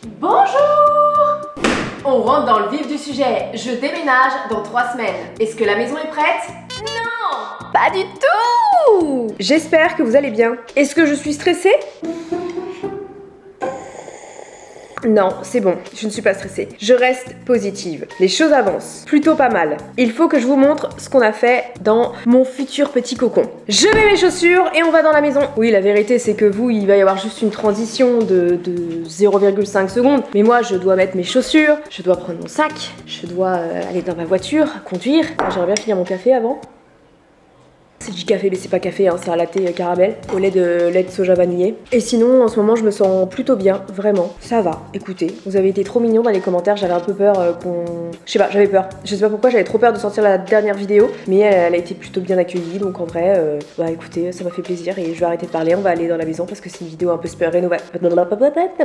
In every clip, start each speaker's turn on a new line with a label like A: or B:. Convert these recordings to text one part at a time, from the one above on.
A: Bonjour! On rentre dans le vif du sujet. Je déménage dans 3 semaines. Est-ce que la maison est prête? Non! Pas du tout!
B: J'espère que vous allez bien. Est-ce que je suis stressée? Non, c'est bon, je ne suis pas stressée. Je reste positive. Les choses avancent. Plutôt pas mal. Il faut que je vous montre ce qu'on a fait dans mon futur petit cocon. Je mets mes chaussures et on va dans la maison. Oui, la vérité, c'est que vous, il va y avoir juste une transition de 0,5 secondes. Mais moi, je dois mettre mes chaussures, je dois prendre mon sac, je dois aller dans ma voiture, conduire. J'aimerais bien finir mon café avant. C'est du café, mais c'est pas café, hein, c'est un latte caramel au lait de soja vanillé. Et sinon, en ce moment, je me sens plutôt bien, vraiment. Ça va. Écoutez, vous avez été trop mignons dans les commentaires. J'avais un peu peur je sais pas, j'avais peur. Je sais pas pourquoi, j'avais trop peur de sortir la dernière vidéo, mais elle a été plutôt bien accueillie. Donc en vrai, bah écoutez, ça m'a fait plaisir et je vais arrêter de parler. On va aller dans la maison parce que c'est une vidéo un peu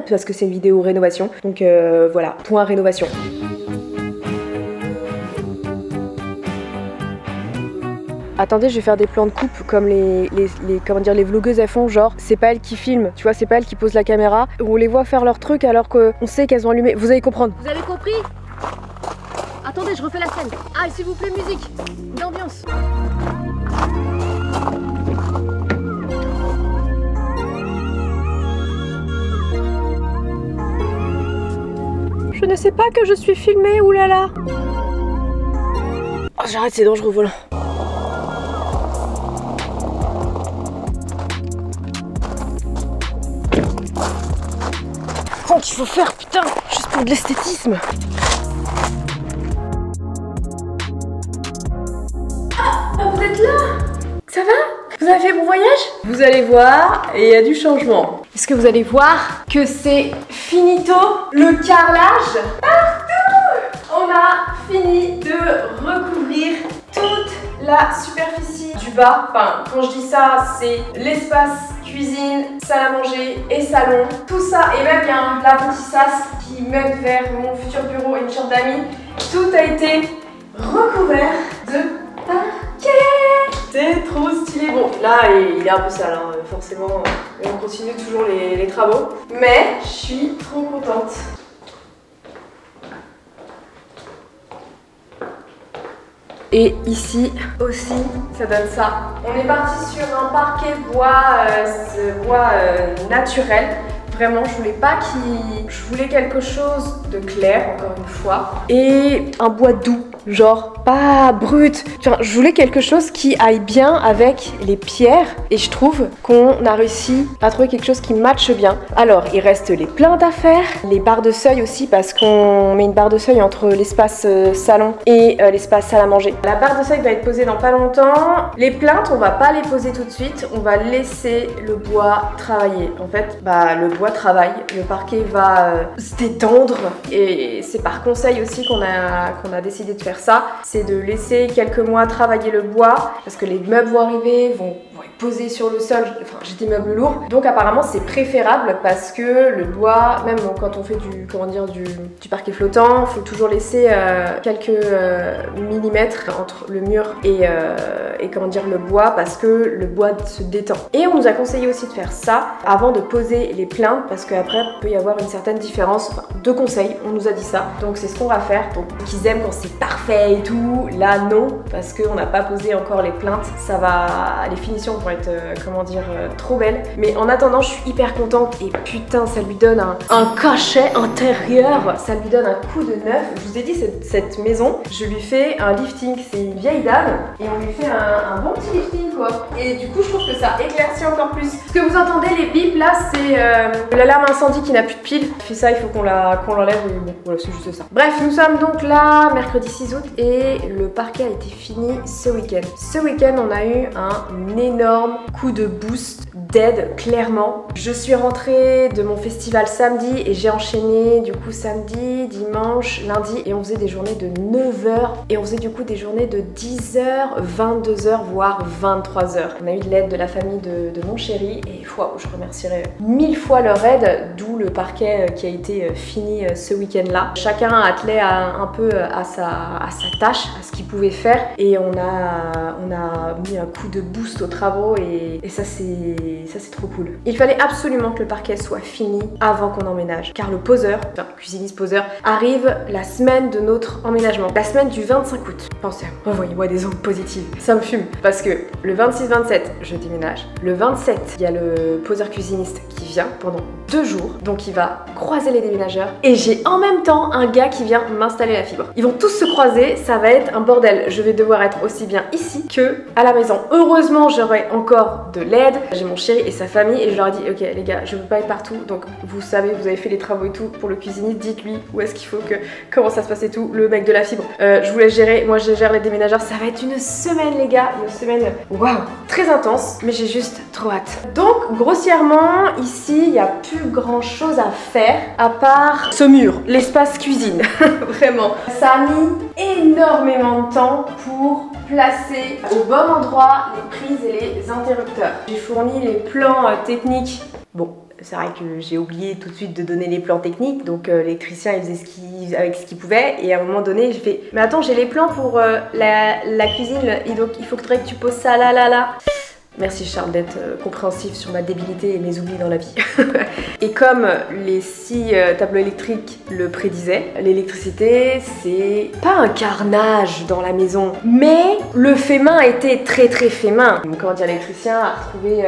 B: parce que c'est une vidéo rénovation. Donc voilà, point rénovation. Attendez, je vais faire des plans de coupe comme les vlogueuses elles font, genre c'est pas elles qui filment, tu vois, c'est pas elles qui posent la caméra, on les voit faire leur truc alors qu'on sait qu'elles ont allumé. Vous allez comprendre.
A: Vous avez compris? Attendez, je refais la scène. Ah, s'il vous plaît, musique d'ambiance.
B: Je ne sais pas que je suis filmée, oulala. Oh, j'arrête, c'est dangereux volant. Qu'il faut faire, putain, juste pour de l'esthétisme. Ah, vous êtes là? Ça va? Vous avez fait bon voyage? Vous allez voir, et il y a du changement. Est-ce que vous allez voir que c'est finito le carrelage partout? On a fini de recouvrir toute la superficie du bas. Enfin, quand je dis ça, c'est l'espace cuisine, salle à manger et salon. Tout ça, et même il y a un petit sas qui mène vers mon futur bureau et une chambre d'amis. Tout a été recouvert de parquet. C'est trop stylé. Bon, là, il est un peu sale, hein, forcément. On continue toujours les travaux. Mais je suis trop contente. Et ici aussi, ça donne ça. On est parti sur un parquet bois, naturel. Vraiment, je voulais quelque chose de clair, encore une fois. Et un bois doux, genre pas brut. Enfin, je voulais quelque chose qui aille bien avec les pierres. Et je trouve qu'on a réussi à trouver quelque chose qui matche bien. Alors, il reste les plinthes à faire, les barres de seuil aussi, parce qu'on met une barre de seuil entre l'espace salon et l'espace salle à manger. La barre de seuil va être posée dans pas longtemps. Les plinthes, on va pas les poser tout de suite. On va laisser le bois travailler. En fait, bah, le bois travaille, le parquet va se détendre et c'est par conseil aussi qu'on a décidé de faire ça, c'est de laisser quelques mois travailler le bois parce que les meubles vont arriver, vont être posés sur le sol, enfin j'ai des meubles lourds, donc apparemment c'est préférable parce que le bois, même quand on fait du parquet flottant, il faut toujours laisser quelques millimètres entre le mur et le bois parce que le bois se détend. Et on nous a conseillé aussi de faire ça avant de poser les plinthes parce qu'après il peut y avoir une certaine différence, enfin, de conseils, on nous a dit ça, donc c'est ce qu'on va faire. Donc qu'ils aiment quand c'est parfait et tout, là non, parce qu'on n'a pas posé encore les plinthes, ça va, les finitions vont être trop belles, mais en attendant je suis hyper contente et putain ça lui donne un cachet intérieur, ça lui donne un coup de neuf. Je vous ai dit, cette maison, je lui fais un lifting, c'est une vieille dame et on lui fait un bon petit lifting quoi, et du coup je trouve que ça éclaircit encore plus. Ce que vous entendez, les bips là, c'est l'alarme incendie qui n'a plus de pile. Fait ça, il faut qu'on l'enlève. Bon, voilà, c'est juste ça. Bref, nous sommes donc là, mercredi 6 août, et le parquet a été fini ce week-end. Ce week-end, on a eu un énorme coup de boost d'aide, clairement. Je suis rentrée de mon festival samedi et j'ai enchaîné du coup samedi, dimanche, lundi, et on faisait des journées de 9h et on faisait du coup des journées de 10h, 22h, voire 23h. On a eu de l'aide de la famille de mon chéri et je remercierai 1000 fois leur aide, d'où le parquet qui a été fini ce week-end-là. Chacun attelait un peu à sa tâche, à ce qu'il pouvait faire, et on a mis un coup de boost au travail. travaux et ça c'est trop cool. Il fallait absolument que le parquet soit fini avant qu'on emménage, car le poseur, enfin cuisiniste poseur, arrive la semaine de notre emménagement, la semaine du 25 août. Pensez à moi, envoyez-moi des ondes positives. Ça me fume parce que le 26-27 je déménage, le 27 il y a le poseur cuisiniste qui vient pendant 2 jours, donc il va croiser les déménageurs et j'ai en même temps un gars qui vient m'installer la fibre. Ils vont tous se croiser, ça va être un bordel. Je vais devoir être aussi bien ici que à la maison. Heureusement j'aurai encore de l'aide, j'ai mon chéri et sa famille et je leur ai dit ok les gars je veux pas être partout, donc vous savez vous avez fait les travaux et tout pour le cuisiniste, dites-lui où est-ce qu'il faut que, comment ça se passe et tout, le mec de la fibre, je vous laisse gérer, moi je gère les déménageurs. Ça va être une semaine les gars, une semaine waouh, très intense, mais j'ai juste trop hâte. Donc grossièrement ici il n'y a plus grand chose à faire à part ce mur, l'espace cuisine. Vraiment, ça a mis énormément de temps pour placer au bon endroit les prises et les interrupteurs. J'ai fourni les plans techniques. Bon, c'est vrai que j'ai oublié tout de suite de donner les plans techniques, donc l'électricien il faisait avec ce qu'il pouvait et à un moment donné j'ai fait mais attends j'ai les plans pour la cuisine et donc il faudrait que tu poses ça là. Merci Charles d'être compréhensif sur ma débilité et mes oublis dans la vie. Et comme les 6 tableaux électriques le prédisaient, l'électricité c'est pas un carnage dans la maison, mais le fait main était très fait main. Donc comment dire, l'électricien a retrouvé,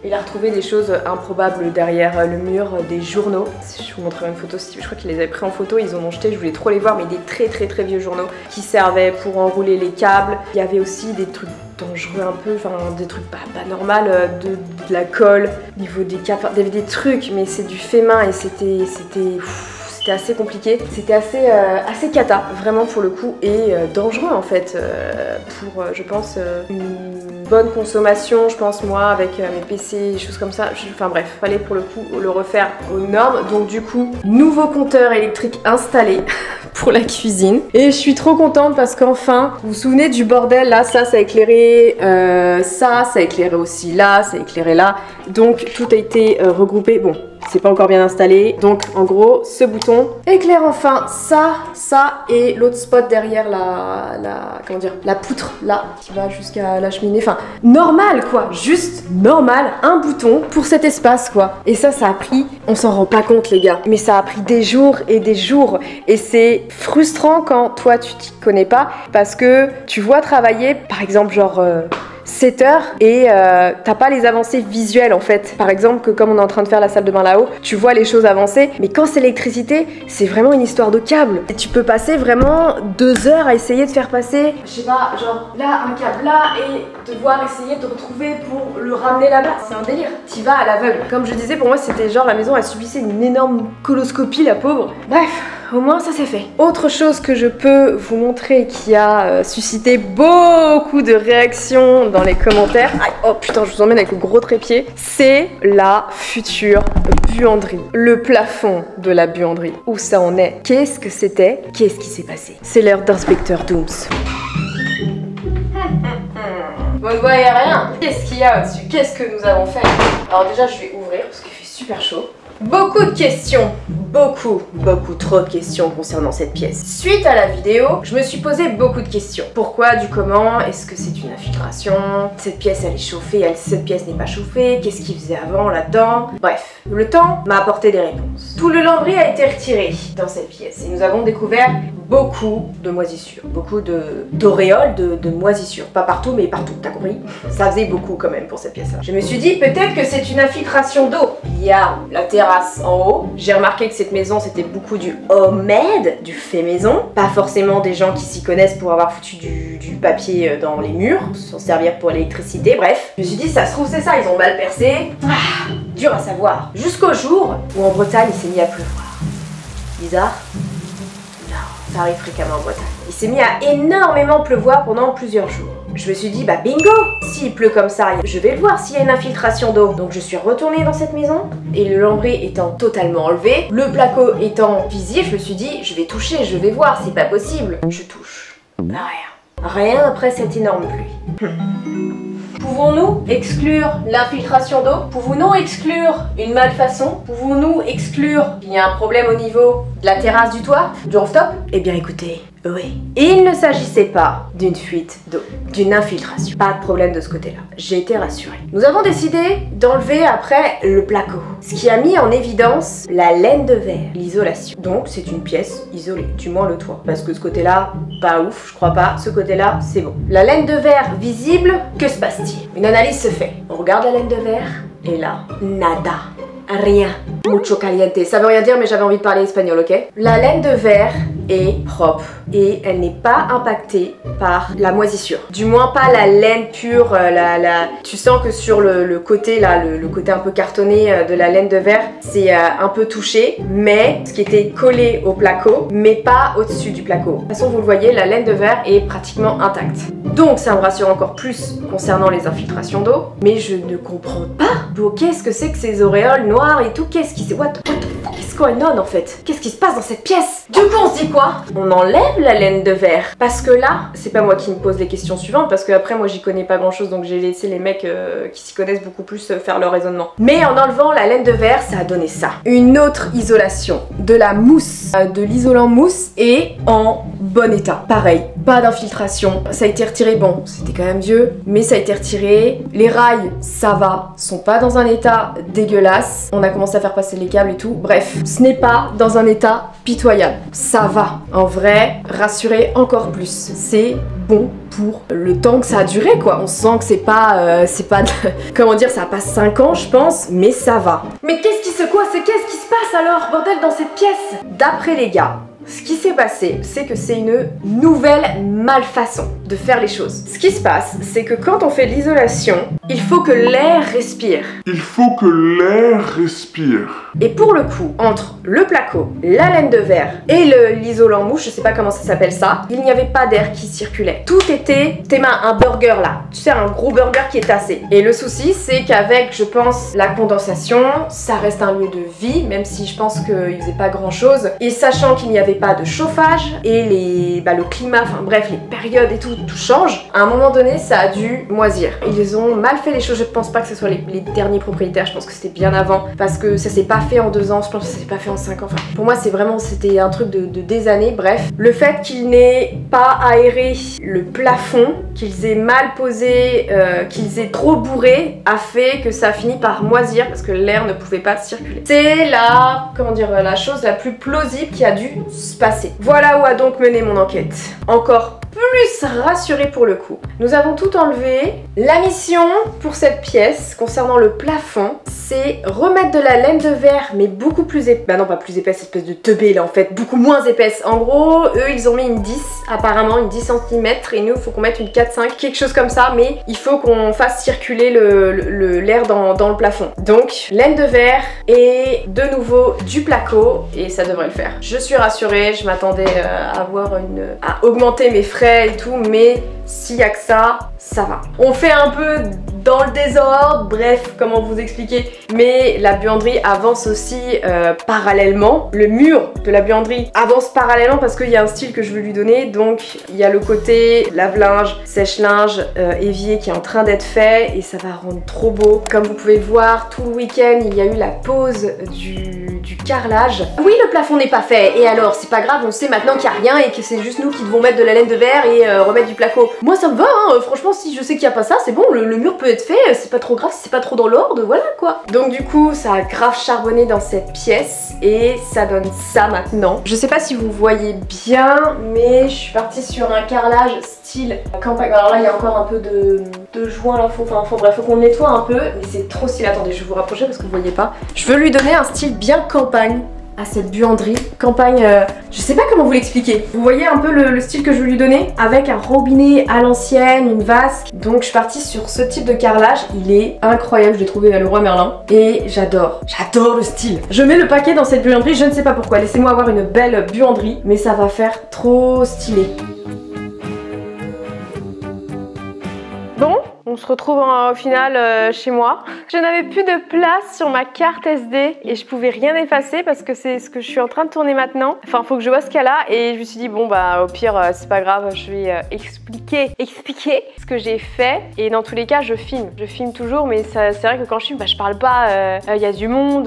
B: il a retrouvé des choses improbables derrière le mur, des journaux. Je vous montrerai une photo, je crois qu'ils les avaient pris en photo, ils en ont jeté, je voulais trop les voir, mais des très vieux journaux qui servaient pour enrouler les câbles. Il y avait aussi des trucs dangereux un peu, enfin des trucs pas normal, de la colle au niveau des câbles, enfin, il y avait des trucs mais c'est du fait main et c'était assez compliqué, c'était assez cata vraiment pour le coup et dangereux en fait pour je pense une bonne consommation, je pense moi avec mes PC, des choses comme ça, enfin bref, fallait pour le coup le refaire aux normes. Donc du coup, nouveau compteur électrique installé pour la cuisine et je suis trop contente parce qu'enfin, vous vous souvenez du bordel là, ça a éclairé ça a éclairé aussi là, ça a éclairé là, donc tout a été regroupé. Bon, c'est pas encore bien installé, donc en gros ce bouton éclaire enfin ça et l'autre spot derrière comment dire, la poutre là qui va jusqu'à la cheminée, enfin normal quoi, juste normal, un bouton pour cet espace quoi. Et ça a pris, on s'en rend pas compte les gars, mais ça a pris des jours et c'est frustrant quand toi tu t'y connais pas parce que tu vois travailler par exemple genre 7 heures et t'as pas les avancées visuelles en fait. Par exemple que comme on est en train de faire la salle de bain là-haut, tu vois les choses avancer, mais quand c'est l'électricité, c'est vraiment une histoire de câble. Et tu peux passer vraiment 2 heures à essayer de faire passer, je sais pas, genre là un câble là et devoir essayer de retrouver pour le ramener là-bas. C'est un délire. T'y vas à l'aveugle. Comme je disais, pour moi c'était genre la maison, elle subissait une énorme coloscopie la pauvre. Bref. Au moins ça c'est fait. Autre chose que je peux vous montrer qui a suscité beaucoup de réactions dans les commentaires, oh putain je vous emmène avec le gros trépied, c'est la future buanderie. Le plafond de la buanderie. Où ça en est? Qu'est-ce que c'était? Qu'est-ce qui s'est passé? C'est l'heure d'inspecteur Dooms. Vous ne voyez rien. Qu'est-ce qu'il y a au-dessus? Qu'est-ce que nous avons fait? Alors déjà je vais ouvrir parce qu'il fait super chaud. Beaucoup de questions, beaucoup trop de questions concernant cette pièce. Suite à la vidéo, je me suis posé beaucoup de questions. Pourquoi, du comment, est-ce que c'est une infiltration? Cette pièce elle est chauffée, cette pièce n'est pas chauffée, qu'est-ce qu'il faisait avant là-dedans? Bref, le temps m'a apporté des réponses. Tout le lambris a été retiré dans cette pièce et nous avons découvert beaucoup de moisissures, beaucoup d'auréoles de moisissures. Pas partout mais partout, t'as compris? Ça faisait beaucoup quand même pour cette pièce-là. Je me suis dit peut-être que c'est une infiltration d'eau. Il y a la terrasse en haut. J'ai remarqué que cette maison c'était beaucoup du homemade, du fait maison. Pas forcément des gens qui s'y connaissent pour avoir foutu du papier dans les murs, s'en servir pour l'électricité, bref. Je me suis dit ça se trouve c'est ça, ils ont mal percé. Dur à savoir. Jusqu'au jour où en Bretagne il s'est mis à pleuvoir. Bizarre? Ça arrive fréquemment en Bretagne. Il s'est mis à énormément pleuvoir pendant plusieurs jours. Je me suis dit, bah bingo! S'il pleut comme ça, je vais voir s'il y a une infiltration d'eau. Donc je suis retournée dans cette maison, et le lambris étant totalement enlevé, le placo étant visible, je me suis dit, je vais toucher, je vais voir, c'est pas possible. Je touche. Rien. Rien après cette énorme pluie. Pouvons-nous exclure l'infiltration d'eau? Pouvons-nous exclure une malfaçon? Pouvons-nous exclure qu'il y a un problème au niveau de la terrasse du toit, du rooftop? Eh bien écoutez, Oui. Il ne s'agissait pas d'une fuite d'eau, d'une infiltration. Pas de problème de ce côté-là. J'ai été rassurée. Nous avons décidé d'enlever après le placo, ce qui a mis en évidence la laine de verre, l'isolation. Donc c'est une pièce isolée, du moins le toit. Parce que ce côté-là, pas ouf, je crois pas. Ce côté-là, c'est bon. La laine de verre visible, que se passe-t-il? Une analyse se fait. On regarde la laine de verre et là, nada. Rien. Mucho caliente. Ça veut rien dire, mais j'avais envie de parler espagnol, ok? La laine de verre est propre et elle n'est pas impactée par la moisissure. Du moins pas la laine pure, tu sens que sur le côté là, le côté un peu cartonné de la laine de verre, c'est un peu touché, mais ce qui était collé au placo, mais pas au-dessus du placo. De toute façon, vous le voyez, la laine de verre est pratiquement intacte. Donc ça me rassure encore plus concernant les infiltrations d'eau, mais je ne comprends pas. Qu'est-ce que c'est que ces auréoles noires et tout? Qu'est-ce qui c'est? What the fuck is going on en fait? Qu'est-ce qui se passe dans cette pièce? Du coup on se dit quoi? On enlève la laine de verre. Parce que là, c'est pas moi qui me pose les questions suivantes, parce que après moi j'y connais pas grand chose, donc j'ai laissé les mecs qui s'y connaissent beaucoup plus faire leur raisonnement. Mais en enlevant la laine de verre, ça a donné ça. Une autre isolation, de la mousse, de l'isolant mousse et en bon état. Pareil, pas d'infiltration. Ça a été retiré, bon, c'était quand même vieux, mais ça a été retiré. Les rails, ça va, sont pas dans un état dégueulasse. On a commencé à faire passer les câbles et tout. Bref, ce n'est pas dans un état pitoyable. Ça va. En vrai, rassurez encore plus. C'est bon pour le temps que ça a duré, quoi. On sent que c'est pas comment dire, ça passe 5 ans, je pense, mais ça va. Mais qu'est-ce qui se passe alors, bordel, dans cette pièce? D'après les gars, ce qui s'est passé, c'est que c'est une nouvelle malfaçon de faire les choses. Ce qui se passe, c'est que quand on fait l'isolation, il faut que l'air respire.
C: Il faut que l'air respire.
B: Et pour le coup, entre le placo, la laine de verre et l'isolant mouche, je sais pas comment ça s'appelle ça, il n'y avait pas d'air qui circulait. Tout était, tes mains, un burger là. Tu sais, un gros burger qui est tassé. Et le souci, c'est qu'avec, je pense, la condensation, ça reste un lieu de vie, même si je pense qu'il faisait pas grand chose. Et sachant qu'il n'y avait pas de chauffage et le climat, enfin bref, les périodes et tout change. À un moment donné, ça a dû moisir. Ils ont mal fait les choses. Je pense pas que ce soit les derniers propriétaires. Je pense que c'était bien avant parce que ça s'est pas fait en 2 ans. Je pense que ça s'est pas fait en 5 ans. Enfin, pour moi, c'était un truc de des années. Bref, le fait qu'ils n'aient pas aéré le plafond, qu'ils aient mal posé, qu'ils aient trop bourré, a fait que ça a fini par moisir parce que l'air ne pouvait pas circuler. C'est la chose la plus plausible qui a dû se passer. Voilà où a donc mené mon enquête. Encore plus rassurée pour le coup. Nous avons tout enlevé. La mission pour cette pièce, concernant le plafond, c'est remettre de la laine de verre, mais beaucoup plus épaisse. Bah non, pas plus épaisse, espèce de teubé là en fait, beaucoup moins épaisse. En gros, eux ils ont mis une 10, apparemment une 10 cm, et nous il faut qu'on mette une 4-5, quelque chose comme ça, mais il faut qu'on fasse circuler l'air dans le plafond. Donc, laine de verre et de nouveau du placo, et ça devrait le faire. Je suis rassurée, je m'attendais à augmenter mes frais et tout, mais s'il y a que ça va. On fait un peu dans le désordre, bref, comment vous expliquer, mais la buanderie avance aussi parallèlement. Le mur de la buanderie avance parallèlement parce qu'il y a un style que je veux lui donner, donc il y a le côté lave-linge, sèche-linge, évier qui est en train d'être fait et ça va rendre trop beau. Comme vous pouvez voir, tout le week-end, il y a eu la pause du carrelage. Oui, le plafond n'est pas fait, et alors, c'est pas grave, on sait maintenant qu'il n'y a rien et que c'est juste nous qui devons mettre de la laine de verre et remettre du placo. Moi, ça me va, hein, franchement, si je sais qu'il n'y a pas ça, c'est bon, le mur peut être fait, c'est pas trop grave, si c'est pas trop dans l'ordre, voilà quoi. Donc du coup, ça a grave charbonné dans cette pièce et ça donne ça maintenant. Je sais pas si vous voyez bien, mais je suis partie sur un carrelage style campagne. Alors là, il y a encore un peu de joint là, bref, faut qu'on le nettoie un peu, mais c'est trop stylé. Attendez, je vais vous rapprocher parce que vous voyez pas. Je veux lui donner un style bien campagne à cette buanderie. Campagne, je sais pas comment vous l'expliquer. Vous voyez un peu le style que je veux lui donner, avec un robinet à l'ancienne, une vasque. Donc je suis partie sur ce type de carrelage. Il est incroyable, je l'ai trouvé à Leroy Merlin. Et j'adore le style. Je mets le paquet dans cette buanderie, je ne sais pas pourquoi. Laissez-moi avoir une belle buanderie, mais ça va faire trop stylé. Bon, on On se retrouve au final chez moi. Je n'avais plus de place sur ma carte SD et je pouvais rien effacer parce que c'est ce que je suis en train de tourner maintenant. Enfin, faut que je vois ce qu'elle a et je me suis dit bon bah au pire c'est pas grave, je vais expliquer ce que j'ai fait et dans tous les cas je filme toujours, mais c'est vrai que quand je filme bah, je parle pas, il y a du monde,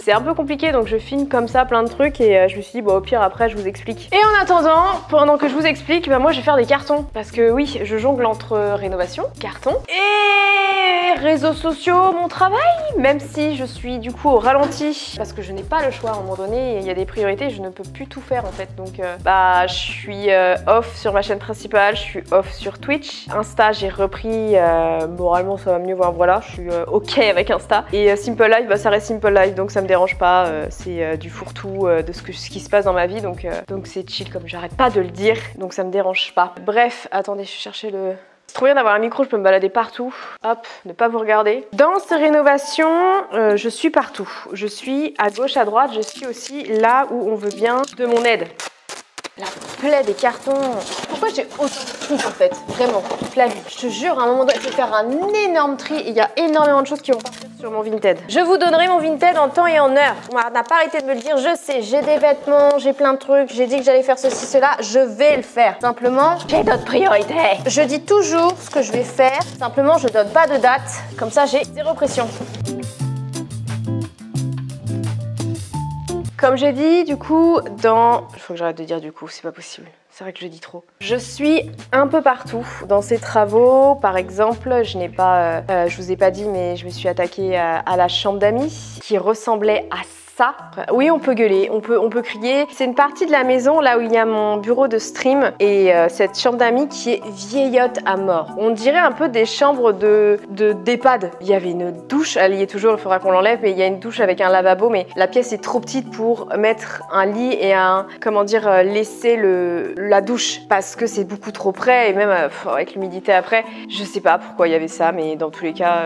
B: c'est un peu compliqué, donc je filme comme ça plein de trucs et je me suis dit bon au pire après je vous explique. Et en attendant, pendant que je vous explique, bah, moi je vais faire des cartons parce que oui, je jongle entre rénovation, carton et réseaux sociaux, mon travail, même si je suis du coup au ralenti parce que je n'ai pas le choix. À un moment donné il y a des priorités, je ne peux plus tout faire en fait, donc bah je suis off sur ma chaîne principale, je suis off sur Twitch, Insta j'ai repris, moralement ça va mieux, voilà, je suis ok avec Insta, et Simple Life bah ça reste Simple Life, donc ça me dérange pas, c'est du fourre-tout de ce qui se passe dans ma vie, donc c'est chill comme j'arrête pas de le dire, donc ça me dérange pas. Bref, attendez, je vais chercher le... C'est trop bien d'avoir un micro, je peux me balader partout. Hop, ne pas vous regarder. Dans ces rénovations, je suis partout. Je suis à gauche, à droite, je suis aussi là où on veut bien de mon aide. La plaie des cartons. Pourquoi j'ai autant de trucs en fait? Vraiment, Flavie. Je te jure, à un moment donné, je vais faire un énorme tri. Il y a énormément de choses qui vont partir sur mon Vinted. Je vous donnerai mon Vinted en temps et en heure. On n'a pas arrêté de me le dire. Je sais, j'ai des vêtements, j'ai plein de trucs. J'ai dit que j'allais faire ceci, cela. Je vais le faire. Simplement, j'ai d'autres priorités. Je dis toujours ce que je vais faire. Simplement, je donne pas de date. Comme ça, j'ai zéro pression. Comme j'ai dit, du coup, il faut que j'arrête de dire du coup, c'est pas possible. C'est vrai que je dis trop. Je suis un peu partout dans ces travaux. Par exemple, je vous ai pas dit, mais je me suis attaquée à la chambre d'amis qui ressemblait à ça. Oui, on peut gueuler, on peut crier. C'est une partie de la maison là où il y a mon bureau de stream et cette chambre d'amis qui est vieillotte à mort. On dirait un peu des chambres d'EHPAD. Il y avait une douche, elle y est toujours, il faudra qu'on l'enlève, mais il y a une douche avec un lavabo, mais la pièce est trop petite pour mettre un lit et laisser la douche parce que c'est beaucoup trop près et même avec l'humidité après, je sais pas pourquoi il y avait ça, mais dans tous les cas,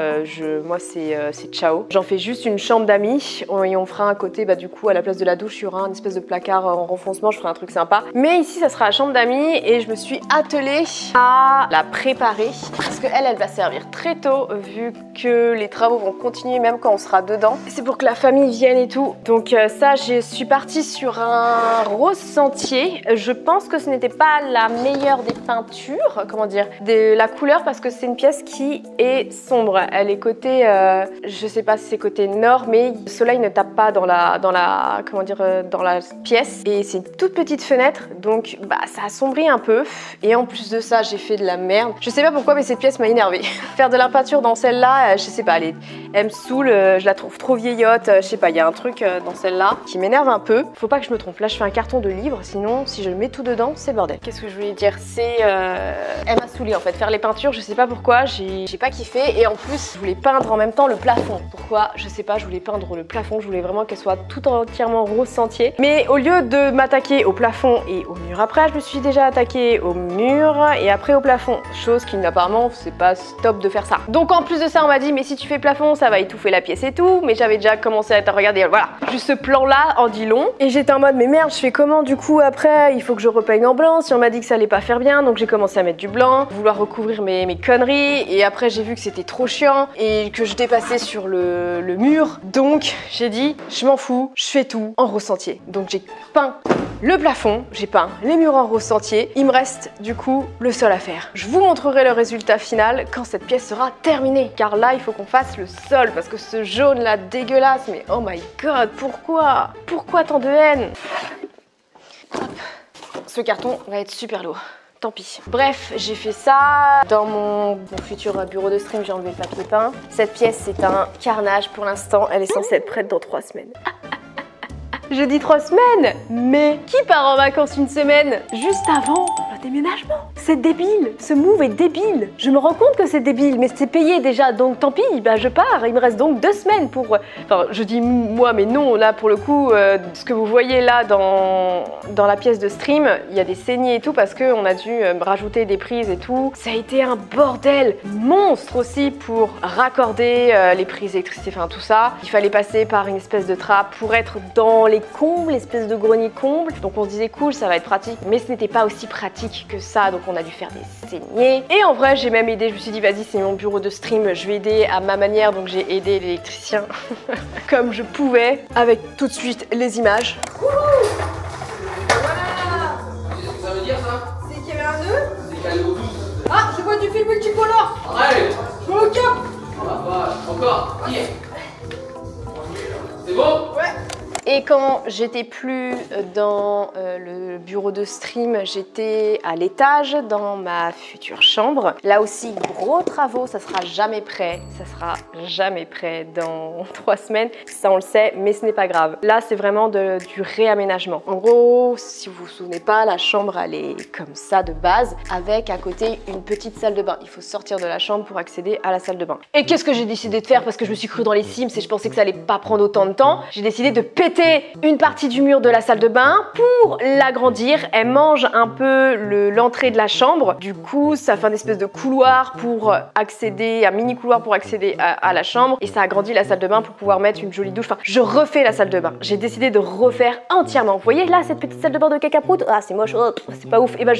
B: moi c'est ciao. J'en fais juste une chambre d'amis et on fera un côté, bah du coup à la place de la douche il y aura un espèce de placard en renfoncement, je ferai un truc sympa. Mais ici ça sera la chambre d'amis et je me suis attelée à la préparer parce qu'elle va servir très tôt vu que les travaux vont continuer même quand on sera dedans. C'est pour que la famille vienne et tout. Donc ça, je suis partie sur un rose sentier. Je pense que ce n'était pas la meilleure des peintures, comment dire, de la couleur parce que c'est une pièce qui est sombre. Elle est côté, je sais pas si c'est côté nord, mais le soleil ne tape pas dans la pièce et c'est une toute petite fenêtre, donc bah ça assombrit un peu. Et en plus de ça, j'ai fait de la merde. Je sais pas pourquoi, mais cette pièce m'a énervée. Faire de la peinture dans celle-là, je sais pas, elle me saoule, je la trouve trop vieillotte, je sais pas, il y a un truc dans celle-là qui m'énerve un peu. Faut pas que je me trompe, là je fais un carton de livres, sinon si je mets tout dedans, c'est bordel. Qu'est-ce que je voulais dire? C'est... Elle m'a saoulée en fait, faire les peintures, je sais pas pourquoi, j'ai pas kiffé et en plus je voulais peindre en même temps le plafond. Pourquoi? Je sais pas, je voulais peindre le plafond, je voulais vraiment qu'elle soit tout entièrement rose sentier. Mais au lieu de m'attaquer au plafond et au mur après, je me suis déjà attaquée au mur et après au plafond. Chose qui apparemment c'est pas top de faire ça. Donc en plus de ça on m'a dit mais si tu fais plafond ça va étouffer la pièce et tout. Mais j'avais déjà commencé à regarder, voilà. Juste ce plan là en dit long. Et j'étais en mode mais merde je fais comment du coup après? Il faut que je repeigne en blanc. Si on m'a dit que ça allait pas faire bien, donc j'ai commencé à mettre du blanc, vouloir recouvrir mes conneries. Et après j'ai vu que c'était trop chiant et que je dépassais sur le mur. Donc j'ai dit je m'en fous, je fais tout en rose sentier. Donc j'ai peint le plafond, j'ai peint les murs en rose sentier. Il me reste du coup le sol à faire. Je vous montrerai le résultat final quand cette pièce sera terminée. Car là il faut qu'on fasse le sol parce que ce jaune là dégueulasse, mais oh my god, pourquoi? Pourquoi tant de haine? Hop. Ce carton va être super lourd. Tant pis. Bref, j'ai fait ça. Dans mon futur bureau de stream, j'ai enlevé le papier peint. Cette pièce, c'est un carnage pour l'instant. Elle est censée être prête dans 3 semaines. Je dis 3 semaines, mais qui part en vacances une semaine juste avant le déménagement? C'est débile, ce move est débile. Je me rends compte que c'est débile, mais c'est payé déjà, donc tant pis, bah je pars. Il me reste donc 2 semaines pour... Enfin, je dis moi, mais non, là pour le coup, ce que vous voyez là dans la pièce de stream, il y a des saignées et tout parce qu'on a dû rajouter des prises et tout. Ça a été un bordel monstre aussi pour raccorder les prises d'électricité, enfin tout ça. Il fallait passer par une espèce de trappe pour être dans les combles, l'espèce de grenier comble. Donc on se disait cool, ça va être pratique, mais ce n'était pas aussi pratique pratique que ça, donc on a dû faire des saignées. Et en vrai, j'ai même aidé, je me suis dit, vas-y, c'est mon bureau de stream, je vais aider à ma manière, donc j'ai aidé l'électricien comme je pouvais, avec tout de suite les images.
D: Ça veut dire ça?
B: C'est qu'il y avait un nœud?
D: C'est qu'elle est au 12.
B: Ah, je vois du film multicolore!
D: Arrête!
B: Je vois le cap!
D: Oh la vache, encore! Tire! C'est bon?
B: Ouais! Et quand j'étais plus dans le bureau de stream, j'étais à l'étage dans ma future chambre. Là aussi, gros travaux, ça sera jamais prêt. Ça sera jamais prêt dans 3 semaines. Ça, on le sait, mais ce n'est pas grave. Là, c'est vraiment du réaménagement. En gros, si vous vous souvenez pas, la chambre, elle est comme ça de base, avec à côté une petite salle de bain. Il faut sortir de la chambre pour accéder à la salle de bain. Et qu'est-ce que j'ai décidé de faire? Parce que je me suis crue dans les Sims et je pensais que ça allait pas prendre autant de temps. J'ai décidé de péter une partie du mur de la salle de bain pour l'agrandir. Elle mange un peu l'entrée de la chambre. Du coup, ça fait une espèce de couloir pour accéder, un mini couloir pour accéder à la chambre. Et ça agrandit la salle de bain pour pouvoir mettre une jolie douche. Enfin, je refais la salle de bain. J'ai décidé de refaire entièrement. Vous voyez là, cette petite salle de bain de cacaproute? Ah, c'est moche, oh, c'est pas ouf. Et ben,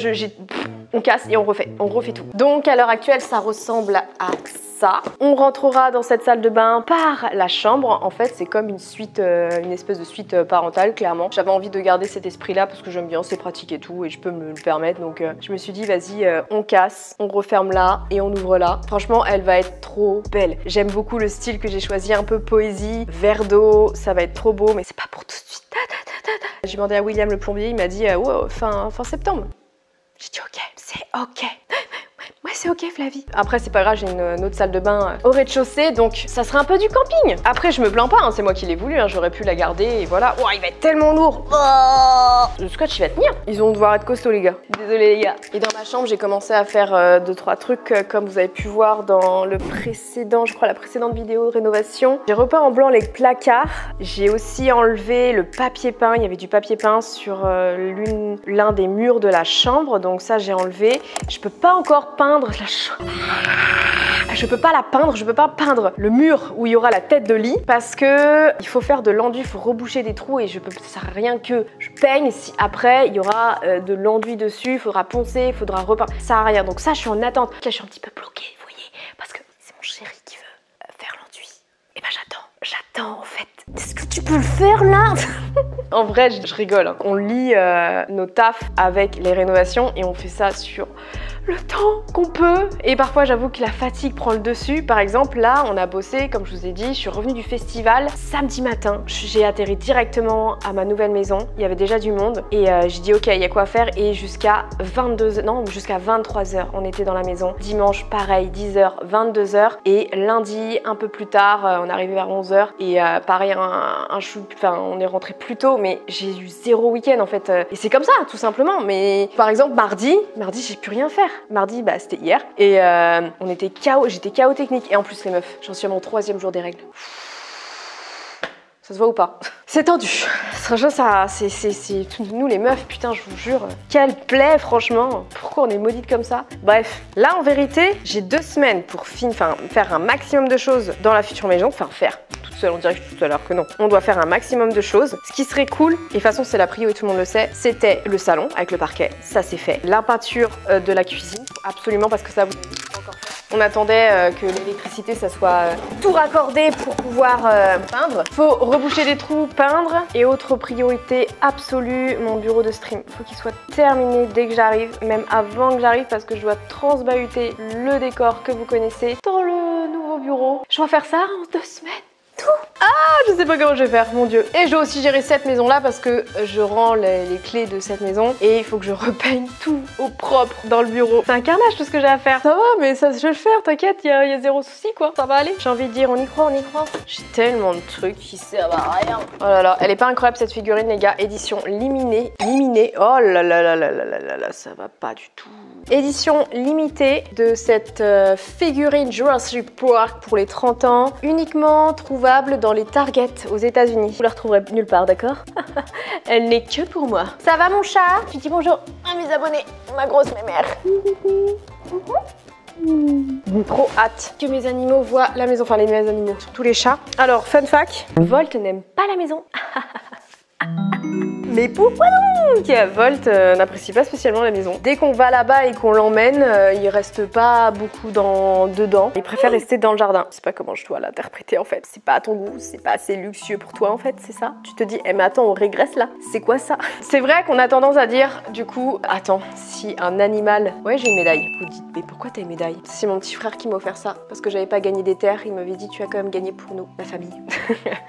B: on casse et on refait tout. Donc, à l'heure actuelle, ça ressemble à ça. On rentrera dans cette salle de bain par la chambre. En fait, c'est comme une suite, une espèce de suite parentale, clairement. J'avais envie de garder cet esprit-là parce que j'aime bien, c'est pratique et tout, et je peux me le permettre. Donc, je me suis dit, vas-y, on casse, on referme là et on ouvre là. Franchement, elle va être trop belle. J'aime beaucoup le style que j'ai choisi, un peu poésie, verre d'eau. Ça va être trop beau, mais c'est pas pour tout de suite. J'ai demandé à William le plombier, il m'a dit, wow, fin septembre. J'ai dit, ok, c'est ok. Ouais, c'est ok Flavie. Après c'est pas grave, j'ai une autre salle de bain au rez-de-chaussée, donc ça sera un peu du camping. Après je me plains pas, hein, c'est moi qui l'ai voulu, hein, j'aurais pu la garder et voilà. Oh, il va être tellement lourd. Oh, le scotch il va tenir. Ils vont devoir être costauds les gars. Désolé les gars. Et dans ma chambre j'ai commencé à faire 2-3 trucs comme vous avez pu voir dans le précédent, je crois la précédente vidéo de rénovation. J'ai repeint en blanc les placards. J'ai aussi enlevé le papier peint. Il y avait du papier peint sur l'un des murs de la chambre, donc ça j'ai enlevé. Je peux pas encore peindre la chambre. Je peux pas la peindre, je peux pas peindre le mur où il y aura la tête de lit parce que il faut faire de l'enduit, il faut reboucher des trous et ça sert à rien que je peigne si après il y aura de l'enduit dessus, il faudra poncer, il faudra repeindre, ça sert à rien. Donc ça je suis en attente. Là je suis un petit peu bloquée, vous voyez, parce que c'est mon chéri qui veut faire l'enduit. Et ben j'attends en fait. Est-ce que tu peux le faire là? En vrai je rigole, hein. On lit nos tafs avec les rénovations et on fait ça sur le temps qu'on peut. Et parfois j'avoue que la fatigue prend le dessus. Par exemple là on a bossé, comme je vous ai dit, je suis revenue du festival samedi matin. J'ai atterri directement à ma nouvelle maison. Il y avait déjà du monde et j'ai dit ok il y a quoi faire et jusqu'à 23h on était dans la maison. Dimanche pareil 10h, 22h et lundi un peu plus tard on est arrivé vers 11h et pareil on est rentré plus tôt mais j'ai eu 0 week-end en fait et c'est comme ça tout simplement. Mais par exemple mardi j'ai pu rien faire. Mardi, bah, c'était hier et j'étais KO technique et en plus les meufs, j'en suis à mon 3e jour des règles. Ça se voit ou pas? C'est tendu. Ça, c'est nous les meufs, putain, je vous jure. Quelle plaie, franchement. Pourquoi on est maudites comme ça? Bref, là en vérité, j'ai 2 semaines pour faire un maximum de choses dans la future maison. Enfin, faire toute seule, on dirait que je suis toute seule alors que non. On doit faire un maximum de choses. Ce qui serait cool, et de toute façon, c'est la prio et tout le monde le sait, c'était le salon avec le parquet. Ça, c'est fait. La peinture de la cuisine, absolument, parce que ça, vous n'avez pas encore fait. On attendait que l'électricité, ça soit tout raccordé pour pouvoir peindre. Faut reboucher des trous, peindre. Et autre priorité absolue, mon bureau de stream. Faut qu'il soit terminé dès que j'arrive, même avant que j'arrive, parce que je dois transbahuter le décor que vous connaissez dans le nouveau bureau. Je dois faire ça en 2 semaines. Tout. Ah, je sais pas comment je vais faire, mon dieu. Et je dois aussi gérer cette maison là parce que je rends les clés de cette maison et il faut que je repeigne tout au propre dans le bureau. C'est un carnage tout ce que j'ai à faire. Ça va, mais ça je vais le faire, t'inquiète, il y a 0 souci quoi, ça va aller. J'ai envie de dire on y croit. J'ai tellement de trucs qui servent à rien. Oh là là, elle est pas incroyable cette figurine les gars, édition limitée. Oh là là là là là là là, ça va pas du tout. Édition limitée de cette figurine Jurassic Park pour les 30 ans, uniquement trouvable dans les Target aux États-Unis. Vous la retrouverez nulle part, d'accord? Elle n'est que pour moi. Ça va mon chat? Tu dis bonjour à mes abonnés, ma grosse mémère. J'ai trop hâte que mes animaux voient la maison, enfin les mes animaux, surtout les chats. Alors, fun fact, Volt n'aime pas la maison. Mais pourquoi donc? Volt n'apprécie pas spécialement la maison. Dès qu'on va là-bas et qu'on l'emmène, il reste pas beaucoup dedans. Il préfère rester dans le jardin. Je sais pas comment je dois l'interpréter en fait. C'est pas à ton goût, c'est pas assez luxueux pour toi en fait, c'est ça? Tu te dis, eh mais attends, on régresse là. C'est quoi ça? C'est vrai qu'on a tendance à dire, du coup, attends, si un animal... Ouais, j'ai une médaille. Vous dites, mais pourquoi t'as une médaille? C'est mon petit frère qui m'a offert ça. Parce que j'avais pas gagné des terres, il m'avait dit, tu as quand même gagné pour nous, la famille.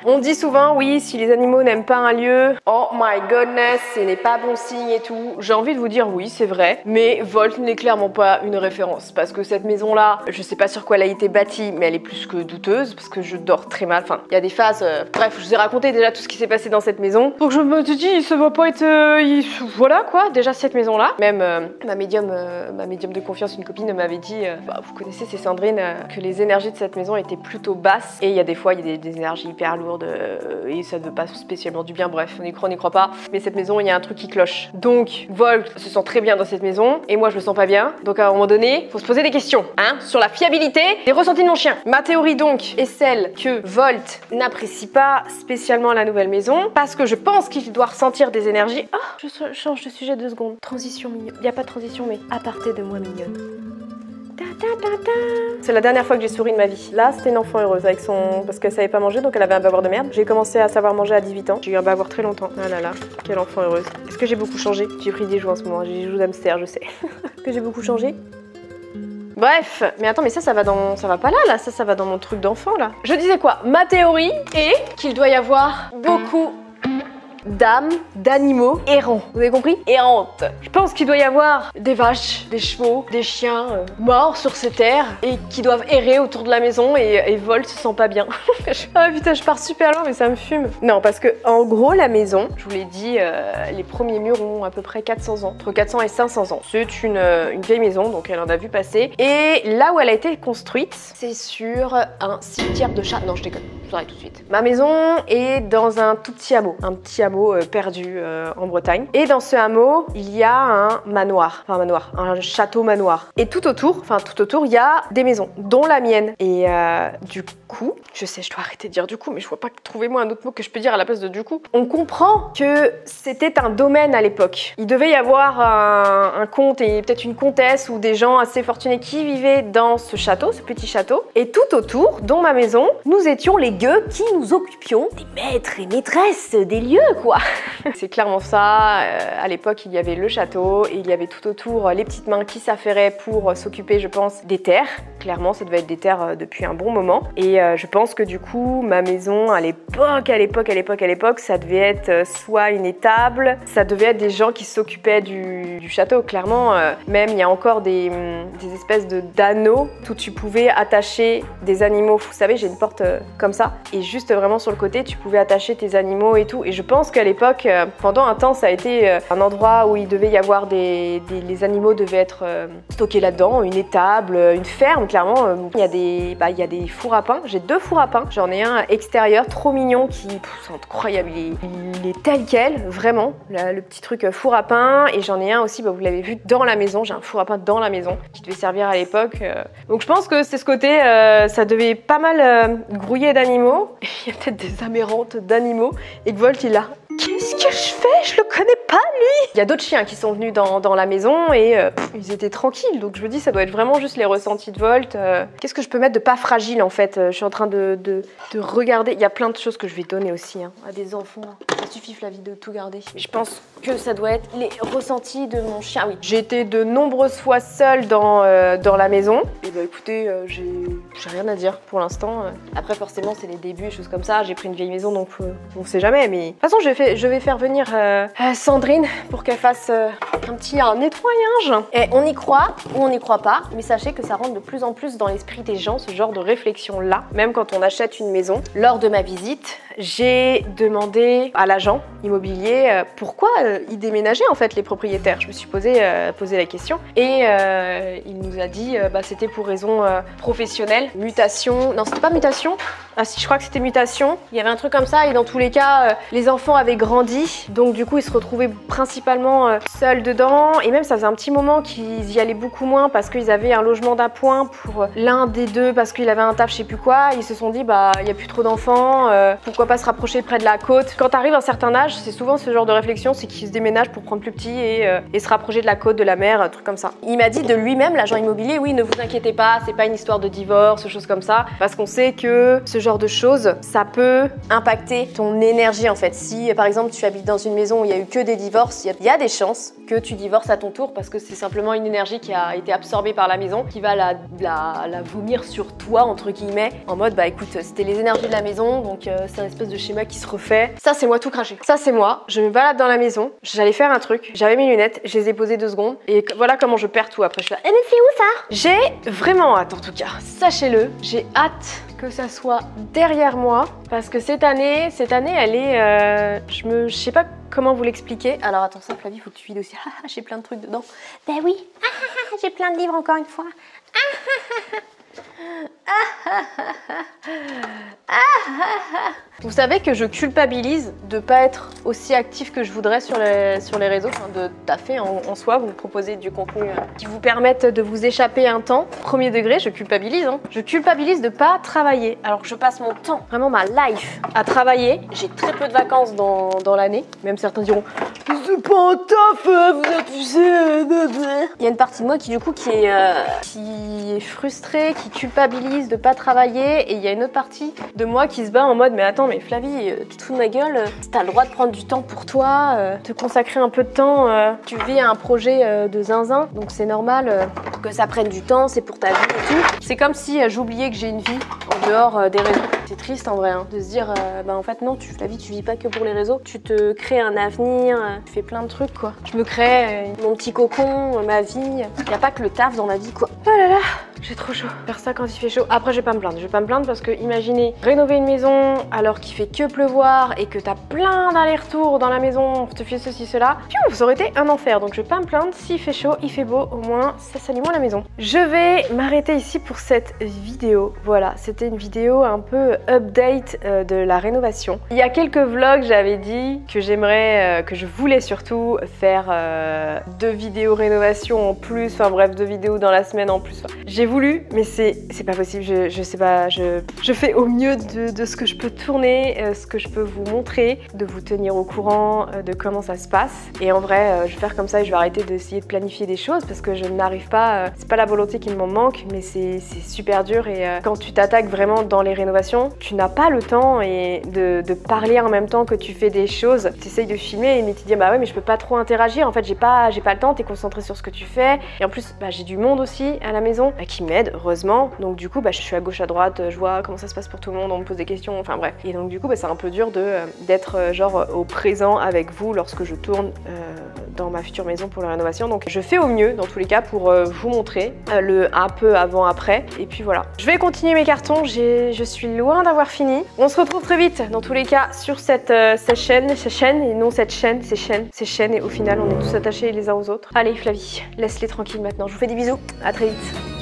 B: On dit souvent, oui, si les animaux n'aiment pas un lieu, oh my goodness, ce n'est pas bon signe et tout. J'ai envie de vous dire, oui, c'est vrai. Mais Volt n'est clairement pas une référence. Parce que cette maison-là, je sais pas sur quoi elle a été bâtie, mais elle est plus que douteuse. Parce que je dors très mal. Enfin, il y a des phases... Bref, je vous ai raconté déjà tout ce qui s'est passé dans cette maison. Donc je me suis dit, ça va pas être... Voilà quoi, déjà cette maison-là. Même ma médium de confiance, une copine, m'avait dit, vous connaissez, c'est Sandrine, que les énergies de cette maison étaient plutôt basses. Et il y a des fois, il y a des énergies hyper lourdes et ça ne veut pas spécialement du bien. Bref, on y croit pas. Mais cette maison, il y a un truc qui cloche. Donc, Volt se sent très bien dans cette maison et moi, je me sens pas bien. Donc, à un moment donné, faut se poser des questions, hein, sur la fiabilité des ressentis de mon chien. Ma théorie donc est celle que Volt n'apprécie pas spécialement la nouvelle maison parce que je pense qu'il doit ressentir des énergies. Oh, je change de sujet 2 secondes. Transition mignonne. Il n'y a pas de transition, mais aparté de moi mignonne. C'est la dernière fois que j'ai souri de ma vie. Là, c'était une enfant heureuse avec son... Parce qu'elle savait pas manger, donc elle avait un bavoir de merde. J'ai commencé à savoir manger à 18 ans. J'ai eu un bavoir très longtemps. Ah là là, quelle enfant heureuse. Est-ce que j'ai beaucoup changé? J'ai pris des joues en ce moment. J'ai des joues d'hamster, je sais. Est-ce que j'ai beaucoup changé? Bref, mais attends, mais ça va pas là, ça va dans mon truc d'enfant, là. Je disais quoi? Ma théorie est qu'il doit y avoir beaucoup d'âmes, d'animaux errants. Vous avez compris? Errantes. Je pense qu'il doit y avoir des vaches, des chevaux, des chiens morts sur ces terres et qui doivent errer autour de la maison et Volt se sent pas bien. Ah putain, je pars super loin mais ça me fume. Non, parce que en gros, la maison, je vous l'ai dit, les premiers murs ont à peu près 400 ans, entre 400 et 500 ans. C'est une vieille maison, donc elle en a vu passer. Et là où elle a été construite, c'est sur un cimetière de chats. Non, je déconne, je vous arrête tout de suite. Ma maison est dans un tout petit hameau, perdu en Bretagne. Et dans ce hameau, il y a un manoir, un château manoir. Et tout autour, il y a des maisons, dont la mienne. Et du coup, je sais, je dois arrêter de dire du coup, mais je vois pas, trouvez-moi un autre mot que je peux dire à la place de du coup. On comprend que c'était un domaine à l'époque. Il devait y avoir un comte et peut-être une comtesse ou des gens assez fortunés qui vivaient dans ce château, ce petit château. Et tout autour, dont ma maison, nous étions les gueux qui nous occupions des maîtres et maîtresses des lieux, quoi. C'est clairement ça. À l'époque, il y avait le château et il y avait tout autour les petites mains qui s'affairaient pour s'occuper, je pense, des terres. Clairement, ça devait être des terres depuis un bon moment. Et je pense que du coup, ma maison, à l'époque, ça devait être soit une étable, ça devait être des gens qui s'occupaient du château. Clairement, même il y a encore des espèces d'anneaux où tu pouvais attacher des animaux. Vous savez, j'ai une porte comme ça. Et juste vraiment sur le côté, tu pouvais attacher tes animaux et tout. Et je pense qu'à l'époque, pendant un temps, ça a été un endroit où il devait y avoir les animaux devaient être stockés là-dedans, une étable, une ferme, clairement. Il y a des fours à pain. J'ai 2 fours à pain. J'en ai un extérieur, trop mignon, qui c'est incroyable. Il est tel quel, vraiment. Le petit truc four à pain. Et j'en ai un aussi, vous l'avez vu, dans la maison. J'ai un four à pain dans la maison qui devait servir à l'époque. Donc je pense que c'est ce côté, ça devait pas mal grouiller d'animaux. Il y a peut-être des amérantes d'animaux. Et que Volt, il a... Qu'est-ce que je fais? Je le connais pas, lui! Il y a d'autres chiens qui sont venus dans la maison et ils étaient tranquilles. Donc je me dis, ça doit être vraiment juste les ressentis de Volt. Qu'est-ce que je peux mettre de pas fragile, en fait? Je suis en train de regarder. Il y a plein de choses que je vais donner aussi à des enfants. Ça suffit, Flavie, de tout garder. Mais je pense que ça doit être les ressentis de mon chien. Oui, j'ai été de nombreuses fois seule dans la maison. Et écoutez, j'ai rien à dire pour l'instant. Après, forcément, c'est les débuts, choses comme ça. J'ai pris une vieille maison, donc on sait jamais. Mais de toute façon, je vais faire venir Sandrine pour qu'elle fasse un nettoyage. Et on y croit ou on n'y croit pas, mais sachez que ça rentre de plus en plus dans l'esprit des gens, ce genre de réflexion-là. Même quand on achète une maison. Lors de ma visite, j'ai demandé à l'agent immobilier pourquoi ils déménageaient en fait les propriétaires. Je me suis posé la question et il nous a dit c'était pour raison professionnelle, mutation. Non, c'était pas mutation. Ah si, je crois que c'était mutation. Il y avait un truc comme ça et dans tous les cas, les enfants avaient grandi. Donc du coup, ils se retrouvaient principalement seuls dedans. Et même ça faisait un petit moment qu'ils y allaient beaucoup moins parce qu'ils avaient un logement d'appoint pour l'un des deux parce qu'il avait un taf, je sais plus quoi. Ils se sont dit, bah, il n'y a plus trop d'enfants, pourquoi pas se rapprocher près de la côte. Quand t'arrives à un certain âge, c'est souvent ce genre de réflexion, c'est qu'ils se déménagent pour prendre plus petit et se rapprocher de la côte, de la mer, un truc comme ça. Il m'a dit de lui-même, l'agent immobilier, oui, ne vous inquiétez pas, c'est pas une histoire de divorce, choses comme ça, parce qu'on sait que ce genre de choses, ça peut impacter ton énergie en fait. Si par exemple tu habites dans une maison où il y a eu que des divorces, il y a des chances que tu divorces à ton tour parce que c'est simplement une énergie qui a été absorbée par la maison, qui va la vomir sur toi entre guillemets, en mode bah écoute, c'était les énergies de la maison, donc c'est un espèce de schéma qui se refait. Ça c'est moi tout craché. Ça c'est moi, je me balade dans la maison, j'allais faire un truc, j'avais mes lunettes, je les ai posées 2 secondes et voilà comment je perds tout après. Je fais eh mais c'est où ça? J'ai vraiment hâte en tout cas, sachez-le, j'ai hâte que ça soit derrière moi parce que cette année elle est je sais pas comment vous l'expliquer. Alors attends, ça Flavie, faut que tu vides aussi. J'ai plein de trucs dedans. Ben oui, j'ai plein de livres encore une fois. Vous savez que je culpabilise de pas être aussi active que je voudrais sur les réseaux, enfin de taffer en soi, vous me proposez du contenu qui vous permette de vous échapper un temps. Premier degré, je culpabilise. Je culpabilise de pas travailler, alors que je passe mon temps, vraiment ma life, à travailler. J'ai très peu de vacances dans l'année, même certains diront c'est pas un taf, vous abusez. Il y a une partie de moi qui du coup qui est frustrée, qui culpabilise de pas travailler, et il y a une autre partie de moi qui se bat en mode mais attends, mais Flavie, tu te fous de ma gueule, t'as le droit de prendre du temps pour toi, te consacrer un peu de temps, tu vis à un projet de zinzin, donc c'est normal que ça prenne du temps, c'est pour ta vie et tout. C'est comme si j'oubliais que j'ai une vie en dehors des réseaux. C'est triste en vrai de se dire bah en fait non, Flavie, tu vis pas que pour les réseaux, tu te crées un avenir, tu fais plein de trucs quoi. Je me crée mon petit cocon, ma vie, y a pas que le taf dans la vie quoi. Oh là là, j'ai trop chaud. Faire ça quand il fait chaud. Après je vais pas me plaindre parce que imaginez rénover une maison alors qu'il fait que pleuvoir et que t'as plein d'allers-retours dans la maison, te fais ceci, cela. Piou, ça aurait été un enfer, donc je vais pas me plaindre. S'il fait chaud, il fait beau, au moins ça salit moins la maison. Je vais m'arrêter ici pour cette vidéo. Voilà, c'était une vidéo un peu update de la rénovation. Il y a quelques vlogs, j'avais dit que j'aimerais, que je voulais surtout faire 2 vidéos rénovation en plus, enfin bref, 2 vidéos dans la semaine en plus. Enfin, j'ai voulu, mais c'est pas possible, je sais pas, je fais au mieux de ce que je peux tourner, ce que je peux vous montrer, de vous tenir au courant de comment ça se passe. Et en vrai, je vais faire comme ça et je vais arrêter d'essayer de planifier des choses parce que je n'arrive pas, c'est pas la volonté qui m'en manque, mais c'est super dur. Et quand tu t'attaques vraiment dans les rénovations, tu n'as pas le temps et de parler en même temps que tu fais des choses. Tu essayes de filmer mais tu dis bah ouais mais je peux pas trop interagir, en fait j'ai pas le temps, t'es concentré sur ce que tu fais. Et en plus bah, j'ai du monde aussi à la maison qui m'aide heureusement, donc du coup bah, je suis à gauche à droite, je vois comment ça se passe pour tout le monde, on me pose des questions, enfin bref. Et donc du coup bah, c'est un peu dur d'être genre au présent avec vous lorsque je tourne dans ma future maison pour la rénovation. Donc je fais au mieux dans tous les cas pour vous montrer le un peu avant après. Et puis voilà, je vais continuer mes cartons, je suis loin d'avoir fini. On se retrouve très vite dans tous les cas sur cette chaîne et non cette chaîne, ces chaînes, et au final on est tous attachés les uns aux autres. Allez Flavie, laisse-les tranquilles maintenant, je vous fais des bisous, à très vite.